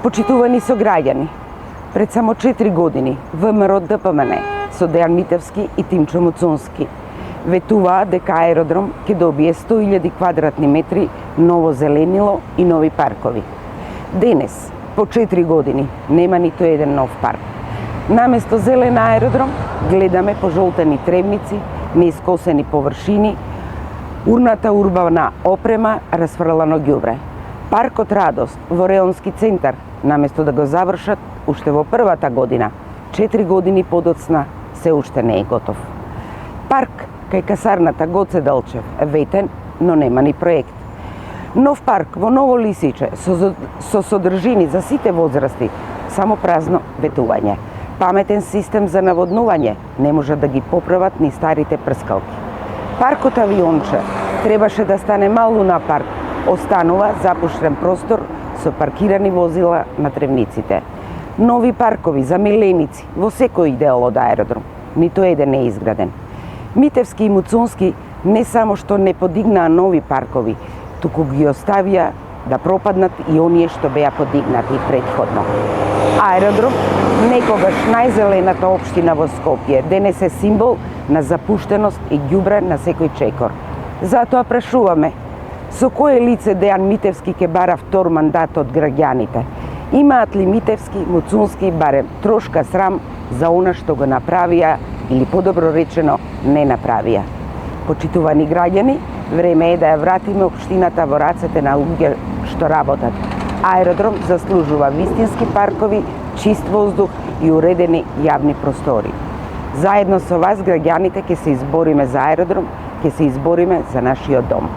Почитувани сограѓани, пред само 4 години ВМРО ДПМН со Дејан Митевски и Тимчо Муцунски ветуваа дека аеродром ќе добие 100.000 квадратни метри ново зеленило и нови паркови. Денес, по 4 години, нема ниту еден нов парк. Наместо зелен аеродром, гледаме пожолтени тревници, неискосени површини, урната урбана опрема, расфрлано ѓубре. Паркот Радост во Реонски центар, наместо да го завршат уште во првата година, 4 години подоцна, се уште не е готов. Парк кај касарната Гоце Делчев е ветен, но нема ни проект. Нов парк во Ново Лисиче со содржини за сите возрасти, само празно ветување. Паметен систем за наводнување не може да ги поправат ни старите прскалки. Паркот Авионче требаше да стане мал луна парк, останува запуштен простор со паркирани возила на тревниците. Нови паркови за миленици во секој дел од аеродром, ниту еден не е изграден. Митевски и Муцунски не само што не подигнаа нови паркови, туку ги оставија да пропаднат и оние што беа подигнати претходно. Аеродром, некогаш најзелената општина во Скопје, денес е символ на запуштеност и ѓубре на секој чекор. Затоа прашуваме, со кое лице Дејан Митевски ќе бара втор мандат од граѓаните? Имаат ли Митевски, Муцунски барем трошка срам за она што го направија или подобро речено не направија? Почитувани граѓани, време е да ја вратиме општината во рацете на луѓе што работат. Аеродром заслужува вистински паркови, чист воздух и уредени јавни простори. Заедно со вас, граѓаните, ќе се избориме за аеродром, ќе се избориме за нашиот дом.